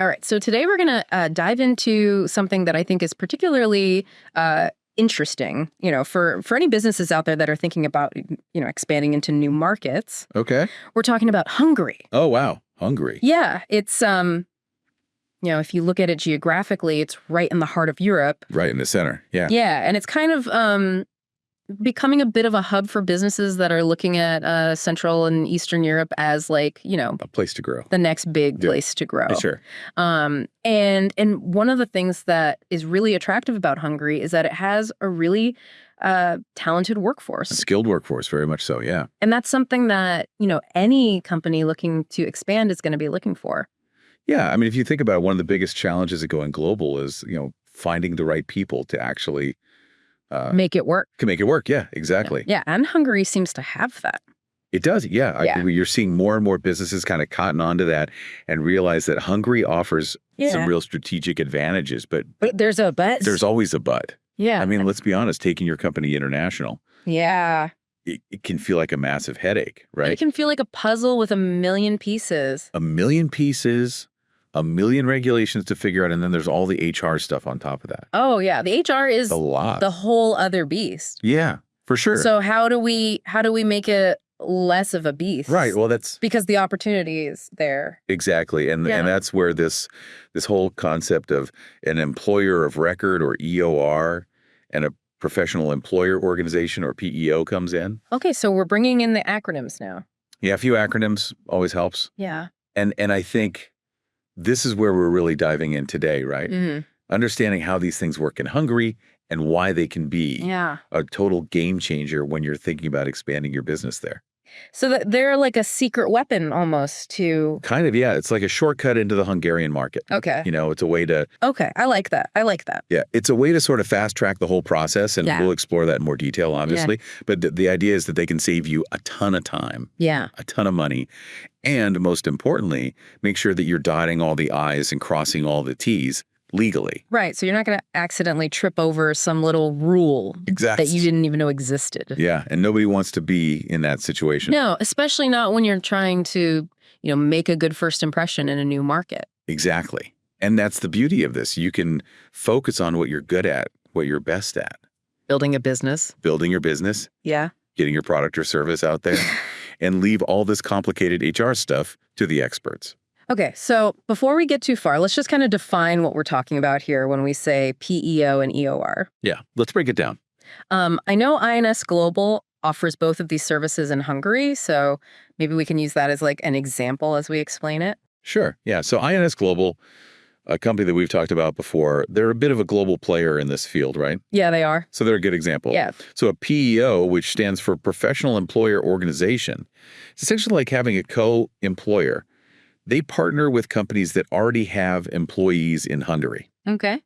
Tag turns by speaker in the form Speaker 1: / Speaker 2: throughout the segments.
Speaker 1: All right. So today we're going to dive into something that I think is particularly interesting, for any businesses out there that are thinking about, expanding into new markets.
Speaker 2: Okay.
Speaker 1: We're talking about Hungary.
Speaker 2: Oh, wow. Hungary.
Speaker 1: Yeah. It's, if you look at it geographically, it's right in the heart of Europe.
Speaker 2: Right in the center. Yeah.
Speaker 1: Yeah. And it's kind of becoming a bit of a hub for businesses that are looking at Central and Eastern Europe as a
Speaker 2: place to grow.
Speaker 1: The next big place to grow.
Speaker 2: Sure.
Speaker 1: And one of the things that is really attractive about Hungary is that it has a really talented workforce.
Speaker 2: A skilled workforce, very much so, yeah.
Speaker 1: And that's something that, any company looking to expand is going to be looking for.
Speaker 2: Yeah, I mean, if you think about it, one of the biggest challenges of going global is, finding the right people to actually
Speaker 1: make it work.
Speaker 2: Can make it work, yeah, exactly.
Speaker 1: Yeah, and Hungary seems to have that.
Speaker 2: It does, yeah. You're seeing more and more businesses kind of cotton onto that and realize that Hungary offers some real strategic advantages. But
Speaker 1: there's a but.
Speaker 2: There's always a but.
Speaker 1: Yeah.
Speaker 2: I mean, let's be honest, taking your company international.
Speaker 1: Yeah.
Speaker 2: It can feel like a massive headache, right?
Speaker 1: It can feel like a puzzle with a million pieces.
Speaker 2: A million pieces. A million regulations to figure out, and then there's all the HR stuff on top of that.
Speaker 1: Oh yeah, the HR is
Speaker 2: a lot.
Speaker 1: The whole other beast.
Speaker 2: Yeah, for sure.
Speaker 1: So how do we make it less of a beast?
Speaker 2: Right. Well, that's
Speaker 1: because the opportunity is there.
Speaker 2: Exactly, and that's where this whole concept of an employer of record, or EOR, and a professional employer organization, or PEO, comes in.
Speaker 1: Okay, so we're bringing in the acronyms now.
Speaker 2: Yeah, a few acronyms always helps.
Speaker 1: Yeah.
Speaker 2: And I think this is where we're really diving in today, right?
Speaker 1: Mm-hmm.
Speaker 2: Understanding how these things work in Hungary and why they can be a total game changer when you're thinking about expanding your business there.
Speaker 1: So that they're like a secret weapon almost to...
Speaker 2: Kind of, yeah. It's like a shortcut into the Hungarian market.
Speaker 1: Okay.
Speaker 2: It's a way to...
Speaker 1: Okay, I like that.
Speaker 2: Yeah, it's a way to sort of fast track the whole process, and we'll explore that in more detail, obviously. Yeah. But the idea is that they can save you a ton of time.
Speaker 1: Yeah.
Speaker 2: A ton of money. And most importantly, make sure that you're dotting all the I's and crossing all the T's legally.
Speaker 1: Right. So you're not going to accidentally trip over some little rule that you didn't even know existed.
Speaker 2: Yeah. And nobody wants to be in that situation.
Speaker 1: No, especially not when you're trying to, make a good first impression in a new market.
Speaker 2: Exactly. And that's the beauty of this. You can focus on what you're good at, what you're best at.
Speaker 1: Building a business.
Speaker 2: Building your business.
Speaker 1: Yeah.
Speaker 2: Getting your product or service out there. And leave all this complicated HR stuff to the experts.
Speaker 1: Okay, so before we get too far, let's just kind of define what we're talking about here when we say PEO and EOR.
Speaker 2: Yeah, let's break it down.
Speaker 1: I know INS Global offers both of these services in Hungary, so maybe we can use that as like an example as we explain it.
Speaker 2: Sure, yeah. So INS Global, a company that we've talked about before, they're a bit of a global player in this field, right?
Speaker 1: Yeah, they are.
Speaker 2: So they're a good example.
Speaker 1: Yeah.
Speaker 2: So a PEO, which stands for Professional Employer Organization, it's essentially like having a co-employer. They partner with companies that already have employees in Hungary.
Speaker 1: Okay.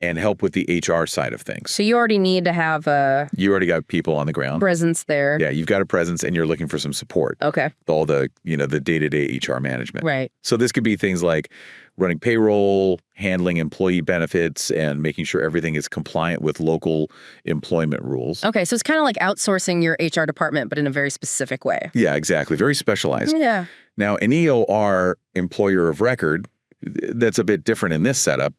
Speaker 2: And help with the HR side of things.
Speaker 1: So you already need to have
Speaker 2: You already got people on the ground.
Speaker 1: Presence there.
Speaker 2: Yeah, you've got a presence and you're looking for some support.
Speaker 1: Okay.
Speaker 2: All the, the day-to-day HR management.
Speaker 1: Right.
Speaker 2: So this could be things like running payroll, handling employee benefits, and making sure everything is compliant with local employment rules.
Speaker 1: Okay, so it's kind of like outsourcing your HR department, but in a very specific way.
Speaker 2: Yeah, exactly. Very specialized.
Speaker 1: Yeah.
Speaker 2: Now, an EOR, employer of record, that's a bit different in this setup.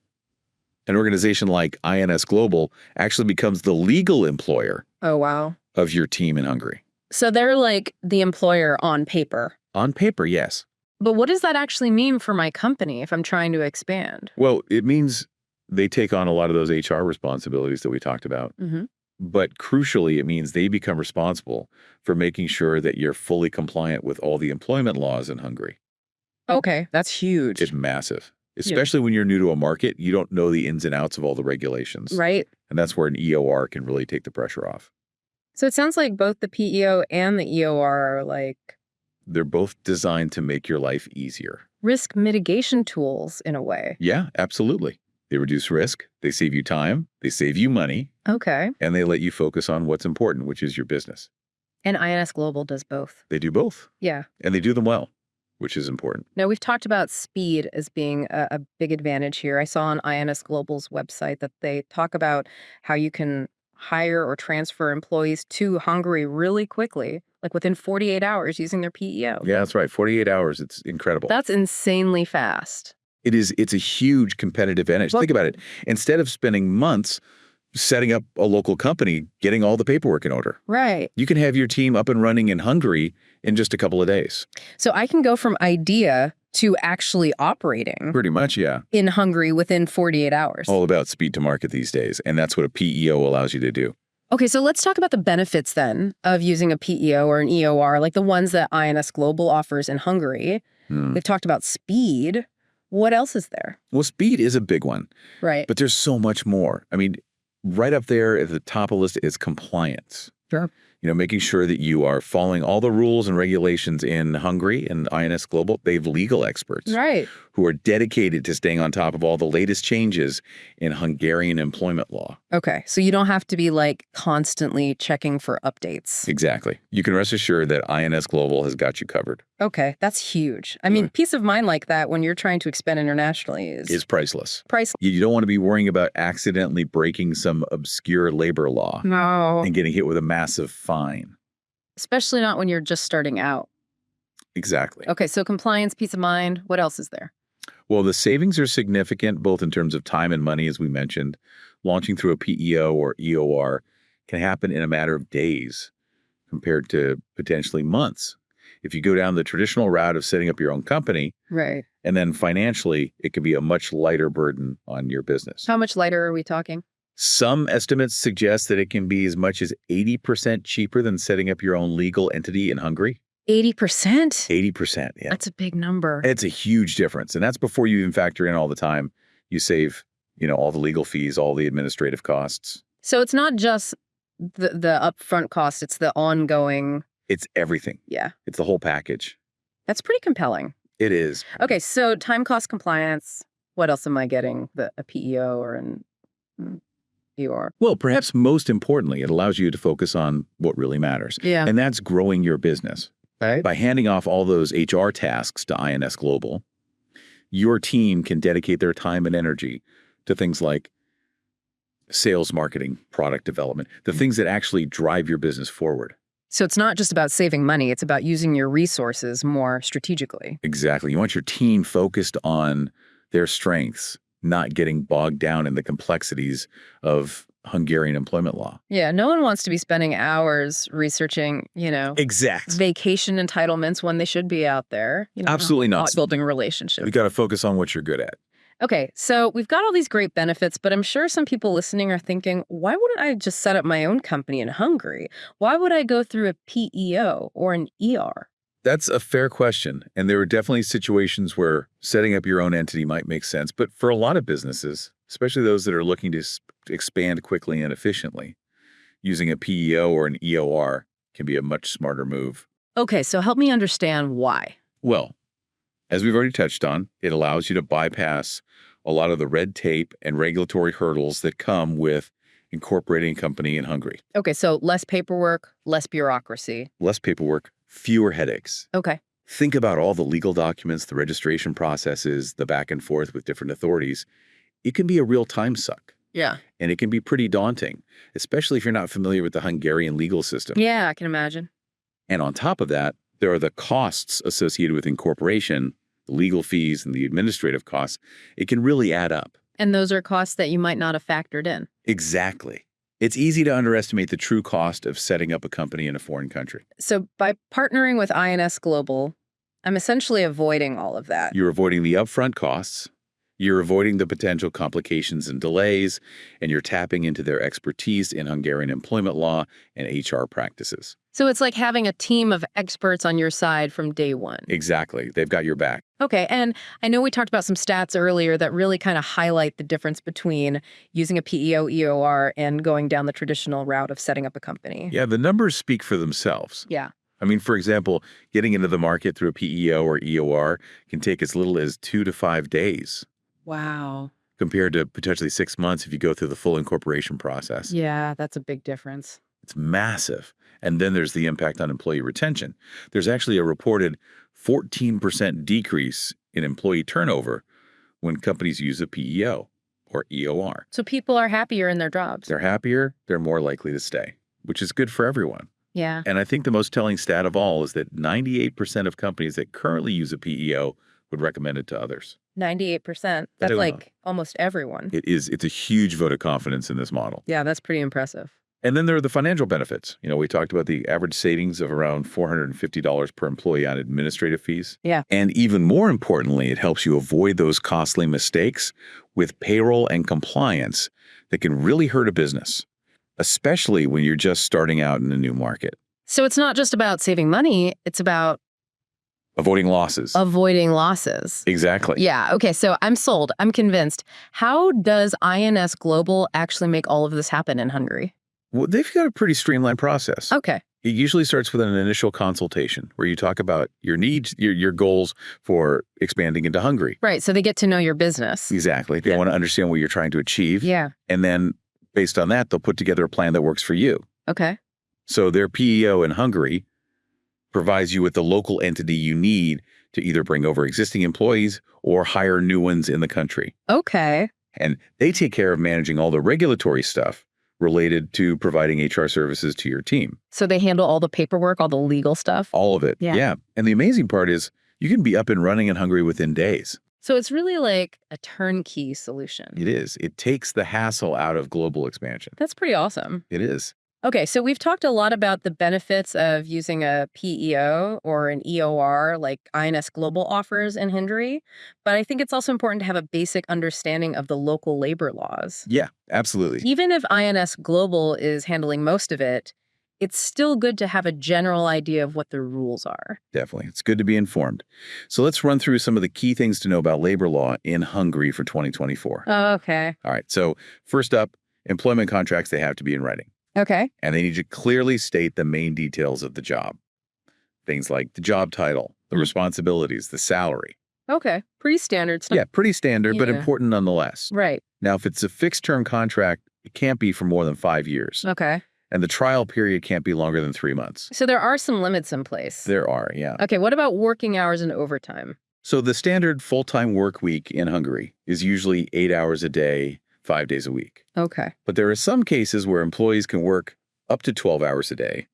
Speaker 2: An organization like INS Global actually becomes the legal employer.
Speaker 1: Oh, wow.
Speaker 2: Of your team in Hungary.
Speaker 1: So they're like the employer on paper.
Speaker 2: On paper, yes.
Speaker 1: But what does that actually mean for my company if I'm trying to expand?
Speaker 2: Well, it means they take on a lot of those HR responsibilities that we talked about.
Speaker 1: Mm-hmm.
Speaker 2: But crucially, it means they become responsible for making sure that you're fully compliant with all the employment laws in Hungary.
Speaker 1: Okay, that's huge.
Speaker 2: It's massive. Especially when you're new to a market, you don't know the ins and outs of all the regulations.
Speaker 1: Right.
Speaker 2: And that's where an EOR can really take the pressure off.
Speaker 1: So it sounds like both the PEO and the EOR are like...
Speaker 2: They're both designed to make your life easier.
Speaker 1: Risk mitigation tools, in a way.
Speaker 2: Yeah, absolutely. They reduce risk, they save you time, they save you money.
Speaker 1: Okay.
Speaker 2: And they let you focus on what's important, which is your business.
Speaker 1: And INS Global does both.
Speaker 2: They do both.
Speaker 1: Yeah.
Speaker 2: And they do them well, which is important.
Speaker 1: Now, we've talked about speed as being a big advantage here. I saw on INS Global's website that they talk about how you can hire or transfer employees to Hungary really quickly, like within 48 hours using their PEO.
Speaker 2: Yeah, that's right. 48 hours. It's incredible.
Speaker 1: That's insanely fast.
Speaker 2: It's a huge competitive advantage.
Speaker 1: Well,
Speaker 2: Think about it. Instead of spending months setting up a local company, getting all the paperwork in order,
Speaker 1: right.
Speaker 2: you can have your team up and running in Hungary in just a couple of days.
Speaker 1: So I can go from idea to actually operating
Speaker 2: Pretty much, yeah.
Speaker 1: in Hungary within 48 hours.
Speaker 2: All about speed to market these days. And that's what a PEO allows you to do.
Speaker 1: Okay, so let's talk about the benefits then of using a PEO or an EOR, like the ones that INS Global offers in Hungary.
Speaker 2: Hmm.
Speaker 1: They've talked about speed. What else is there?
Speaker 2: Well, speed is a big one,
Speaker 1: Right.
Speaker 2: but there's so much more. I mean, right up there at the top of the list is compliance.
Speaker 1: Sure.
Speaker 2: Making sure that you are following all the rules and regulations in Hungary and INS Global. They have legal experts
Speaker 1: Right.
Speaker 2: who are dedicated to staying on top of all the latest changes in Hungarian employment law.
Speaker 1: Okay, so you don't have to be like constantly checking for updates.
Speaker 2: Exactly. You can rest assured that INS Global has got you covered.
Speaker 1: Okay, that's huge. I mean, peace of mind like that when you're trying to expand internationally
Speaker 2: Is priceless.
Speaker 1: priceless.
Speaker 2: You don't want to be worrying about accidentally breaking some obscure labor law
Speaker 1: No.
Speaker 2: and getting hit with a massive fine.
Speaker 1: Especially not when you're just starting out.
Speaker 2: Exactly.
Speaker 1: Okay, so compliance, peace of mind. What else is there?
Speaker 2: Well, the savings are significant, both in terms of time and money, as we mentioned. Launching through a PEO or EOR can happen in a matter of days compared to potentially months. If you go down the traditional route of setting up your own company,
Speaker 1: Right.
Speaker 2: and then financially, it can be a much lighter burden on your business.
Speaker 1: How much lighter are we talking?
Speaker 2: Some estimates suggest that it can be as much as 80% cheaper than setting up your own legal entity in Hungary.
Speaker 1: 80%?
Speaker 2: 80%, yeah.
Speaker 1: That's a big number.
Speaker 2: It's a huge difference. And that's before you even factor in all the time you save, all the legal fees, all the administrative costs.
Speaker 1: So it's not just the upfront cost, it's the ongoing.
Speaker 2: It's everything.
Speaker 1: Yeah.
Speaker 2: It's the whole package.
Speaker 1: That's pretty compelling.
Speaker 2: It is.
Speaker 1: Okay, so time cost compliance. What else am I getting? A PEO or an EOR?
Speaker 2: Well, perhaps most importantly, it allows you to focus on what really matters.
Speaker 1: Yeah.
Speaker 2: And that's growing your business.
Speaker 1: Right.
Speaker 2: By handing off all those HR tasks to INS Global, your team can dedicate their time and energy to things like sales, marketing, product development, the things that actually drive your business forward.
Speaker 1: So it's not just about saving money, it's about using your resources more strategically.
Speaker 2: Exactly. You want your team focused on their strengths, not getting bogged down in the complexities of Hungarian employment law.
Speaker 1: Yeah, no one wants to be spending hours researching,
Speaker 2: Exact.
Speaker 1: vacation entitlements when they should be out there.
Speaker 2: Absolutely not.
Speaker 1: Building a relationship.
Speaker 2: You got to focus on what you're good at.
Speaker 1: Okay, so we've got all these great benefits, but I'm sure some people listening are thinking, why wouldn't I just set up my own company in Hungary? Why would I go through a PEO or an ER?
Speaker 2: That's a fair question. And there are definitely situations where setting up your own entity might make sense. But for a lot of businesses, especially those that are looking to expand quickly and efficiently, using a PEO or an EOR can be a much smarter move.
Speaker 1: Okay, so help me understand why.
Speaker 2: Well, as we've already touched on, it allows you to bypass a lot of the red tape and regulatory hurdles that come with incorporating a company in Hungary.
Speaker 1: Okay, so less paperwork, less bureaucracy.
Speaker 2: Less paperwork, fewer headaches.
Speaker 1: Okay.
Speaker 2: Think about all the legal documents, the registration processes, the back and forth with different authorities. It can be a real time suck.
Speaker 1: Yeah.
Speaker 2: And it can be pretty daunting, especially if you're not familiar with the Hungarian legal system.
Speaker 1: Yeah, I can imagine.
Speaker 2: And on top of that, there are the costs associated with incorporation, the legal fees, and the administrative costs. It can really add up.
Speaker 1: And those are costs that you might not have factored in.
Speaker 2: Exactly. It's easy to underestimate the true cost of setting up a company in a foreign country.
Speaker 1: So by partnering with INS Global, I'm essentially avoiding all of that.
Speaker 2: You're avoiding the upfront costs, you're avoiding the potential complications and delays, and you're tapping into their expertise in Hungarian employment law and HR practices.
Speaker 1: So it's like having a team of experts on your side from day one.
Speaker 2: Exactly. They've got your back.
Speaker 1: Okay, and I know we talked about some stats earlier that really kind of highlight the difference between using a PEO, EOR, and going down the traditional route of setting up a company.
Speaker 2: Yeah, the numbers speak for themselves.
Speaker 1: Yeah.
Speaker 2: I mean, for example, getting into the market through a PEO or EOR can take as little as 2 to 5 days.
Speaker 1: Wow.
Speaker 2: Compared to potentially 6 months if you go through the full incorporation process.
Speaker 1: Yeah, that's a big difference.
Speaker 2: It's massive. And then there's the impact on employee retention. There's actually a reported 14% decrease in employee turnover when companies use a PEO or EOR.
Speaker 1: So people are happier in their jobs.
Speaker 2: They're happier, they're more likely to stay, which is good for everyone.
Speaker 1: Yeah.
Speaker 2: And I think the most telling stat of all is that 98% of companies that currently use a PEO would recommend it to others.
Speaker 1: 98%.
Speaker 2: I
Speaker 1: That's
Speaker 2: don't know.
Speaker 1: like almost everyone.
Speaker 2: It is. It's a huge vote of confidence in this model.
Speaker 1: Yeah, that's pretty impressive.
Speaker 2: And then there are the financial benefits. We talked about the average savings of around $450 per employee on administrative fees.
Speaker 1: Yeah.
Speaker 2: And even more importantly, it helps you avoid those costly mistakes with payroll and compliance that can really hurt a business, especially when you're just starting out in a new market.
Speaker 1: So it's not just about saving money, it's about
Speaker 2: Avoiding losses.
Speaker 1: avoiding losses.
Speaker 2: Exactly.
Speaker 1: Yeah. Okay. So I'm sold. I'm convinced. How does INS Global actually make all of this happen in Hungary?
Speaker 2: Well, they've got a pretty streamlined process.
Speaker 1: Okay.
Speaker 2: It usually starts with an initial consultation where you talk about your needs, your goals for expanding into Hungary.
Speaker 1: Right. So they get to know your business.
Speaker 2: Exactly. They want to understand what you're trying to achieve.
Speaker 1: Yeah.
Speaker 2: And then based on that, they'll put together a plan that works for you.
Speaker 1: Okay.
Speaker 2: So their PEO in Hungary provides you with the local entity you need to either bring over existing employees or hire new ones in the country.
Speaker 1: Okay.
Speaker 2: And they take care of managing all the regulatory stuff related to providing HR services to your team.
Speaker 1: So they handle all the paperwork, all the legal stuff.
Speaker 2: All of it.
Speaker 1: Yeah.
Speaker 2: And the amazing part is you can be up and running in Hungary within days.
Speaker 1: So it's really like a turnkey solution.
Speaker 2: It is. It takes the hassle out of global expansion.
Speaker 1: That's pretty awesome.
Speaker 2: It is.
Speaker 1: Okay, so we've talked a lot about the benefits of using a PEO or an EOR like INS Global offers in Hungary, but I think it's also important to have a basic understanding of the local labor laws.
Speaker 2: Yeah, absolutely.
Speaker 1: Even if INS Global is handling most of it, it's still good to have a general idea of what the rules are.
Speaker 2: Definitely. It's good to be informed. So let's run through some of the key things to know about labor law in Hungary for 2024.
Speaker 1: Oh, okay.
Speaker 2: All right. So first up, employment contracts, they have to be in writing.
Speaker 1: Okay.
Speaker 2: And they need to clearly state the main details of the job. Things like the job title, the responsibilities, the salary.
Speaker 1: Okay. Pretty standard stuff.
Speaker 2: Yeah, pretty standard, but
Speaker 1: Yeah.
Speaker 2: important nonetheless.
Speaker 1: Right.
Speaker 2: Now, if it's a fixed term contract, it can't be for more than 5 years.
Speaker 1: Okay.
Speaker 2: And the trial period can't be longer than 3 months.
Speaker 1: So there are some limits in place.
Speaker 2: There are, yeah.
Speaker 1: Okay. What about working hours and overtime?
Speaker 2: So the standard full-time work week in Hungary is usually 8 hours a day, 5 days a week.
Speaker 1: Okay.
Speaker 2: But there are some cases where employees can work up to 12 hours a day,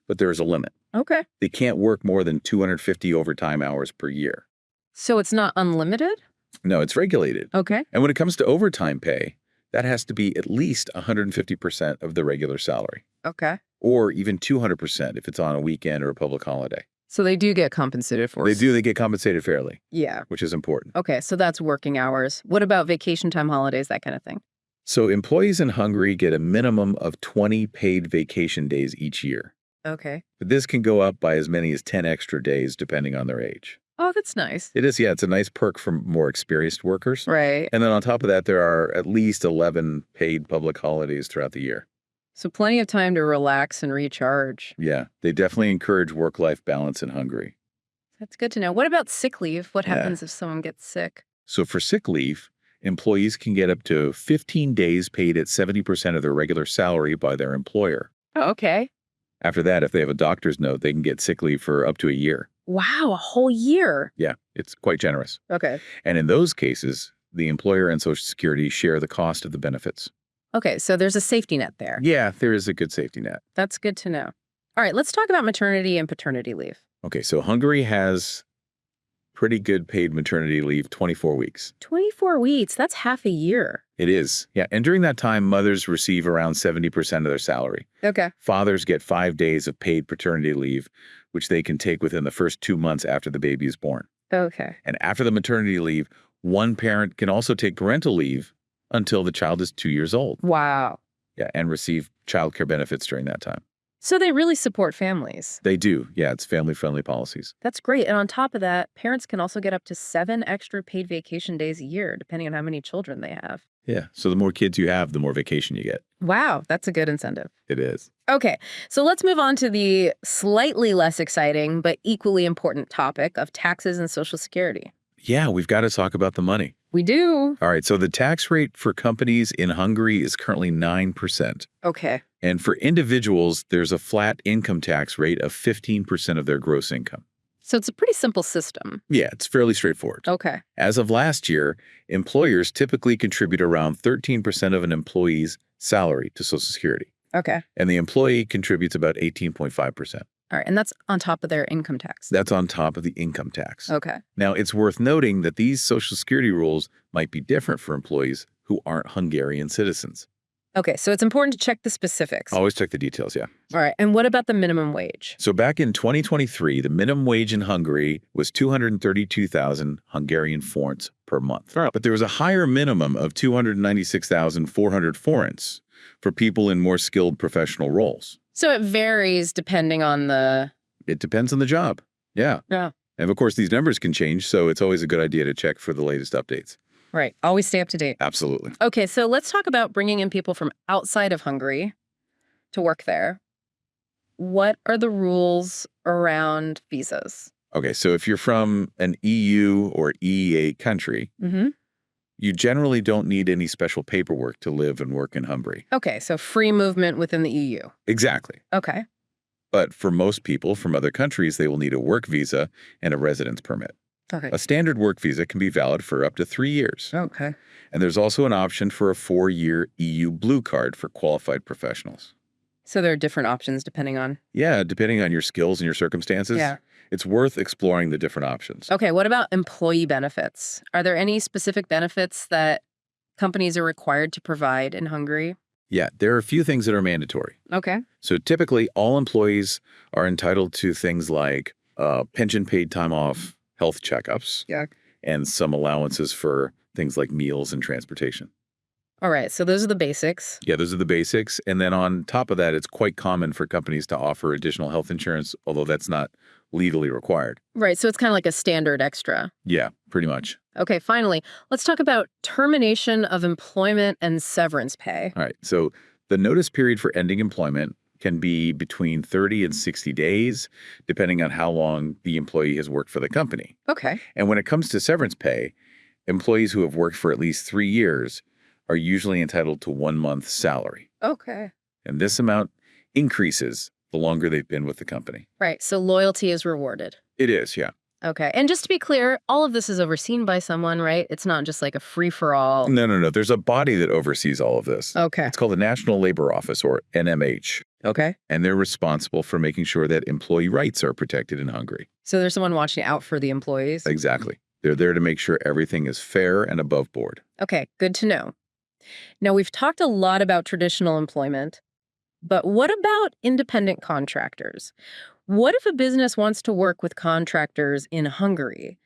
Speaker 2: but there is a limit.
Speaker 1: Okay.
Speaker 2: They can't work more than 250 overtime hours per year.
Speaker 1: So it's not unlimited?
Speaker 2: No, it's regulated.
Speaker 1: Okay.
Speaker 2: And when it comes to overtime pay, that has to be at least 150% of the regular salary,
Speaker 1: Okay.
Speaker 2: or even 200% if it's on a weekend or a public holiday.
Speaker 1: So they do get compensated for
Speaker 2: They get compensated fairly,
Speaker 1: Yeah.
Speaker 2: which is important.
Speaker 1: Okay. So that's working hours. What about vacation time, holidays, that kind of thing?
Speaker 2: So employees in Hungary get a minimum of 20 paid vacation days each year.
Speaker 1: Okay.
Speaker 2: But this can go up by as many as 10 extra days depending on their age.
Speaker 1: Oh, that's nice.
Speaker 2: It is, yeah, it's a nice perk for more experienced workers.
Speaker 1: Right.
Speaker 2: And then on top of that, there are at least 11 paid public holidays throughout the year.
Speaker 1: So plenty of time to relax and recharge.
Speaker 2: Yeah, they definitely encourage work-life balance in Hungary.
Speaker 1: That's good to know. What about sick leave? What
Speaker 2: Yeah.
Speaker 1: happens if someone gets sick?
Speaker 2: So for sick leave, employees can get up to 15 days paid at 70% of their regular salary by their employer.
Speaker 1: Oh, okay.
Speaker 2: After that, if they have a doctor's note, they can get sick leave for up to a year.
Speaker 1: Wow, a whole year.
Speaker 2: Yeah, it's quite generous.
Speaker 1: Okay.
Speaker 2: And in those cases, the employer and Social Security share the cost of the benefits.
Speaker 1: Okay, so there's a safety net there.
Speaker 2: Yeah, there is a good safety net.
Speaker 1: That's good to know. All right, let's talk about maternity and paternity leave.
Speaker 2: Okay, so Hungary has pretty good paid maternity leave, 24 weeks.
Speaker 1: 24 weeks, that's half a year.
Speaker 2: It is. Yeah, and during that time, mothers receive around 70% of their salary.
Speaker 1: Okay.
Speaker 2: Fathers get 5 days of paid paternity leave, which they can take within the first 2 months after the baby is born.
Speaker 1: Okay.
Speaker 2: And after the maternity leave, one parent can also take parental leave until the child is 2 years old.
Speaker 1: Wow.
Speaker 2: Yeah, and receive childcare benefits during that time.
Speaker 1: So they really support families.
Speaker 2: They do. Yeah, it's family-friendly policies.
Speaker 1: That's great. And on top of that, parents can also get up to 7 extra paid vacation days a year, depending on how many children they have.
Speaker 2: Yeah, so the more kids you have, the more vacation you get.
Speaker 1: Wow, that's a good incentive.
Speaker 2: It is.
Speaker 1: Okay, so let's move on to the slightly less exciting but equally important topic of taxes and Social Security.
Speaker 2: Yeah, we've got to talk about the money.
Speaker 1: We do.
Speaker 2: All right, so the tax rate for companies in Hungary is currently 9%.
Speaker 1: Okay.
Speaker 2: And for individuals, there's a flat income tax rate of 15% of their gross income.
Speaker 1: So it's a pretty simple system.
Speaker 2: Yeah, it's fairly straightforward.
Speaker 1: Okay.
Speaker 2: As of last year, employers typically contribute around 13% of an employee's salary to Social Security,
Speaker 1: Okay.
Speaker 2: and the employee contributes about 18.5%.
Speaker 1: All right. And that's on top of their income tax.
Speaker 2: That's on top of the income tax.
Speaker 1: Okay.
Speaker 2: Now, it's worth noting that these Social Security rules might be different for employees who aren't Hungarian citizens.
Speaker 1: Okay. So it's important to check the specifics.
Speaker 2: Always check the details, yeah.
Speaker 1: All right. And what about the minimum wage?
Speaker 2: So back in 2023, the minimum wage in Hungary was 232,000 Hungarian forints per month. But there was a higher minimum of 296,400 forints for people in more skilled professional roles.
Speaker 1: So it varies depending on the...
Speaker 2: It depends on the job. Yeah.
Speaker 1: Yeah.
Speaker 2: And of course, these numbers can change, so it's always a good idea to check for the latest updates.
Speaker 1: Right. Always stay up to date.
Speaker 2: Absolutely.
Speaker 1: Okay. So let's talk about bringing in people from outside of Hungary to work there. What are the rules around visas?
Speaker 2: Okay, so if you're from an EU or EEA country,
Speaker 1: Mm-hmm.
Speaker 2: you generally don't need any special paperwork to live and work in Hungary.
Speaker 1: Okay. So free movement within the EU.
Speaker 2: Exactly.
Speaker 1: Okay.
Speaker 2: But for most people from other countries, they will need a work visa and a residence permit.
Speaker 1: Okay.
Speaker 2: A standard work visa can be valid for up to 3 years.
Speaker 1: Okay.
Speaker 2: And there's also an option for a 4-year EU blue card for qualified professionals.
Speaker 1: So there are different options depending on...
Speaker 2: Yeah, depending on your skills and your circumstances,
Speaker 1: Yeah.
Speaker 2: it's worth exploring the different options.
Speaker 1: Okay. What about employee benefits? Are there any specific benefits that companies are required to provide in Hungary?
Speaker 2: Yeah, there are a few things that are mandatory.
Speaker 1: Okay.
Speaker 2: So typically, all employees are entitled to things like pension paid time off, health checkups,
Speaker 1: Yeah.
Speaker 2: and some allowances for things like meals and transportation.
Speaker 1: All right. So those are the basics.
Speaker 2: Yeah, those are the basics. And then on top of that, it's quite common for companies to offer additional health insurance, although that's not legally required.
Speaker 1: Right. So it's kind of like a standard extra.
Speaker 2: Yeah, pretty much.
Speaker 1: Okay. Finally, let's talk about termination of employment and severance pay.
Speaker 2: All right. So the notice period for ending employment can be between 30 and 60 days, depending on how long the employee has worked for the company.
Speaker 1: Okay.
Speaker 2: And when it comes to severance pay, employees who have worked for at least 3 years are usually entitled to 1 month's salary.
Speaker 1: Okay.
Speaker 2: And this amount increases the longer they've been with the company.
Speaker 1: Right. So loyalty is rewarded.
Speaker 2: It is, yeah.
Speaker 1: Okay. And just to be clear, all of this is overseen by someone, right? It's not just like a free-for-all.
Speaker 2: No. There's a body that oversees all of this.
Speaker 1: Okay.
Speaker 2: It's called the National Labor Office, or NMH.
Speaker 1: Okay.
Speaker 2: And they're responsible for making sure that employee rights are protected in Hungary.
Speaker 1: So there's someone watching out for the employees?
Speaker 2: Exactly. They're there to make sure everything is fair and above board.
Speaker 1: Okay. Good to know. Now, we've talked a lot about traditional employment, but what about independent contractors? What if a business wants to work with contractors in Hungary?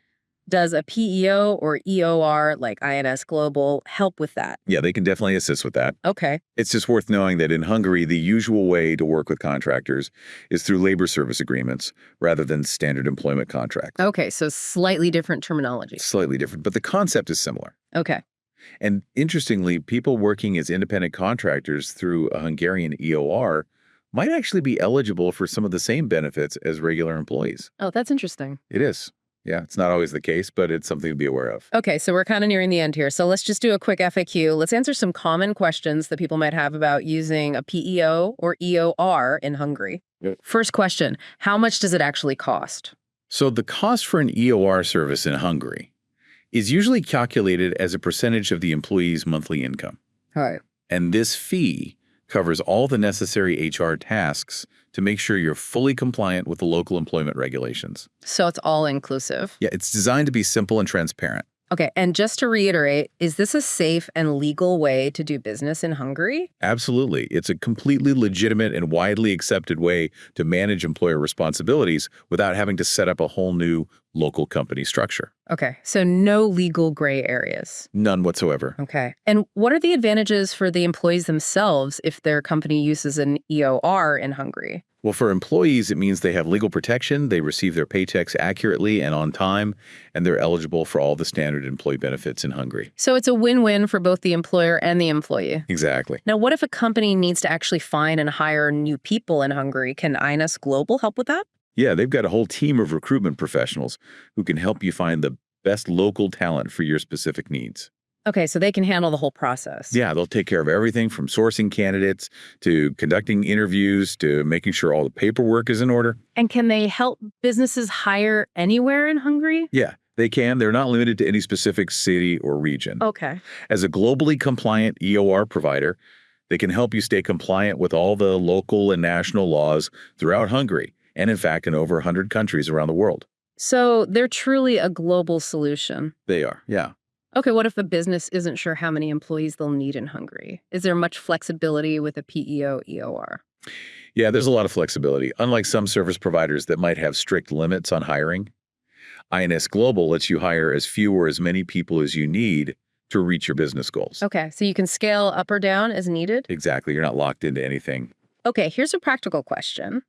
Speaker 1: Does a PEO or EOR like INS Global help with that?
Speaker 2: Yeah, they can definitely assist with that.
Speaker 1: Okay.
Speaker 2: It's just worth knowing that in Hungary, the usual way to work with contractors is through labor service agreements rather than standard employment contracts.
Speaker 1: Okay. So slightly different terminology.
Speaker 2: Slightly different, but the concept is similar.
Speaker 1: Okay.
Speaker 2: And interestingly, people working as independent contractors through a Hungarian EOR might actually be eligible for some of the same benefits as regular employees.
Speaker 1: Oh, that's interesting.
Speaker 2: It is. Yeah, it's not always the case, but it's something to be aware of.
Speaker 1: Okay, so we're kind of nearing the end here. So let's just do a quick FAQ. Let's answer some common questions that people might have about using a PEO or EOR in Hungary.
Speaker 2: Good.
Speaker 1: First question, how much does it actually cost?
Speaker 2: So the cost for an EOR service in Hungary is usually calculated as a percentage of the employee's monthly income.
Speaker 1: All right.
Speaker 2: And this fee covers all the necessary HR tasks to make sure you're fully compliant with the local employment regulations.
Speaker 1: So it's all inclusive.
Speaker 2: Yeah, it's designed to be simple and transparent.
Speaker 1: Okay, and just to reiterate, is this a safe and legal way to do business in Hungary?
Speaker 2: Absolutely. It's a completely legitimate and widely accepted way to manage employer responsibilities without having to set up a whole new local company structure.
Speaker 1: Okay, so no legal gray areas.
Speaker 2: None whatsoever.
Speaker 1: Okay. And what are the advantages for the employees themselves if their company uses an EOR in Hungary?
Speaker 2: Well, for employees, it means they have legal protection, they receive their paychecks accurately and on time, and they're eligible for all the standard employee benefits in Hungary.
Speaker 1: So it's a win-win for both the employer and the employee.
Speaker 2: Exactly.
Speaker 1: Now, what if a company needs to actually find and hire new people in Hungary? Can INS Global help with that?
Speaker 2: Yeah, they've got a whole team of recruitment professionals who can help you find the best local talent for your specific needs.
Speaker 1: Okay, so they can handle the whole process.
Speaker 2: Yeah, they'll take care of everything from sourcing candidates to conducting interviews to making sure all the paperwork is in order.
Speaker 1: And can they help businesses hire anywhere in Hungary?
Speaker 2: Yeah, they can. They're not limited to any specific city or region.
Speaker 1: Okay.
Speaker 2: As a globally compliant EOR provider, they can help you stay compliant with all the local and national laws throughout Hungary, and in fact in over 100 countries around the world.
Speaker 1: So they're truly a global solution.
Speaker 2: They are, yeah.
Speaker 1: Okay, what if a business isn't sure how many employees they'll need in Hungary? Is there much flexibility with a PEO EOR?
Speaker 2: Yeah, there's a lot of flexibility. Unlike some service providers that might have strict limits on hiring, INS Global lets you hire as few or as many people as you need to reach your business goals.
Speaker 1: Okay, so you can scale up or down as needed?
Speaker 2: Exactly. You're not locked into anything.
Speaker 1: Okay, here's a practical question.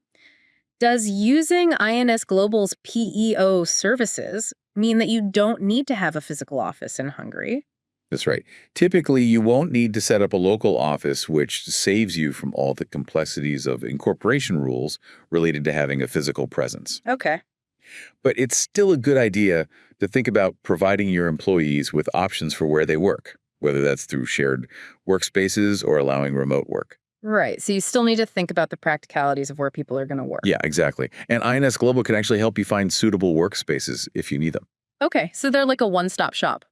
Speaker 1: Does using INS Global's PEO services mean that you don't need to have a physical office in Hungary?
Speaker 2: That's right. Typically, you won't need to set up a local office, which saves you from all the complexities of incorporation rules related to having a physical presence.
Speaker 1: Okay.
Speaker 2: But it's still a good idea to think about providing your employees with options for where they work, whether that's through shared workspaces or allowing remote work.
Speaker 1: Right, so you still need to think about the practicalities of where people are going to work.
Speaker 2: Yeah, exactly. And INS Global can actually help you find suitable workspaces if you need them.
Speaker 1: Okay, so they're like a one-stop shop.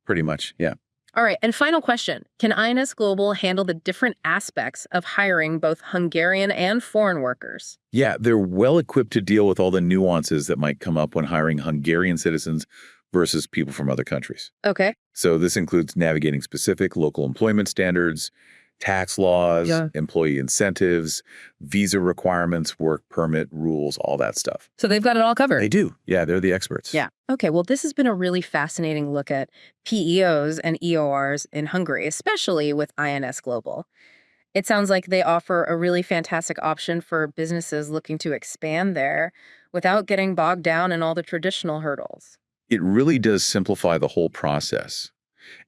Speaker 2: Pretty much, yeah.
Speaker 1: All right, and final question. Can INS Global handle the different aspects of hiring both Hungarian and foreign workers?
Speaker 2: Yeah, they're well equipped to deal with all the nuances that might come up when hiring Hungarian citizens versus people from other countries.
Speaker 1: Okay.
Speaker 2: So this includes navigating specific local employment standards, tax laws,
Speaker 1: Yeah.
Speaker 2: employee incentives, visa requirements, work permit rules, all that stuff.
Speaker 1: So they've got it all covered.
Speaker 2: They do. Yeah, they're the experts.
Speaker 1: Yeah. Okay, well, this has been a really fascinating look at PEOs and EORs in Hungary, especially with INS Global. It sounds like they offer a really fantastic option for businesses looking to expand there without getting bogged down in all the traditional hurdles.
Speaker 2: It really does simplify the whole process,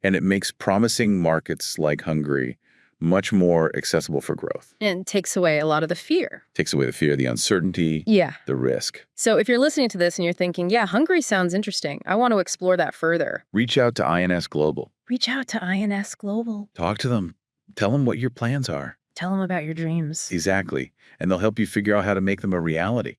Speaker 2: and it makes promising markets like Hungary much more accessible for growth.
Speaker 1: And takes away a lot of the fear.
Speaker 2: Takes away the fear, the uncertainty,
Speaker 1: Yeah.
Speaker 2: the risk.
Speaker 1: So if you're listening to this and you're thinking, yeah, Hungary sounds interesting, I want to explore that further,
Speaker 2: Reach out to INS Global.
Speaker 1: reach out to INS Global.
Speaker 2: Talk to them. Tell them what your plans are.
Speaker 1: Tell them about your dreams.
Speaker 2: Exactly. And they'll help you figure out how to make them a reality.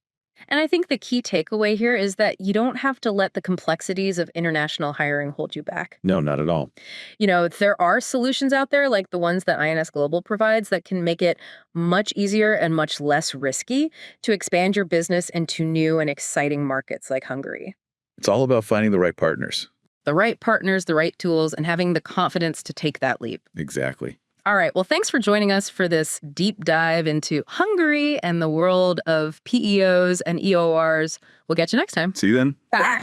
Speaker 1: And I think the key takeaway here is that you don't have to let the complexities of international hiring hold you back.
Speaker 2: No, not at all.
Speaker 1: You know, there are solutions out there like the ones that INS Global provides that can make it much easier and much less risky to expand your business into new and exciting markets like Hungary.
Speaker 2: It's all about finding the right partners.
Speaker 1: The right partners, the right tools, and having the confidence to take that leap.
Speaker 2: Exactly.
Speaker 1: All right. Well, thanks for joining us for this deep dive into Hungary and the world of PEOs and EORs. We'll get you next time.
Speaker 2: See you then.
Speaker 1: Bye.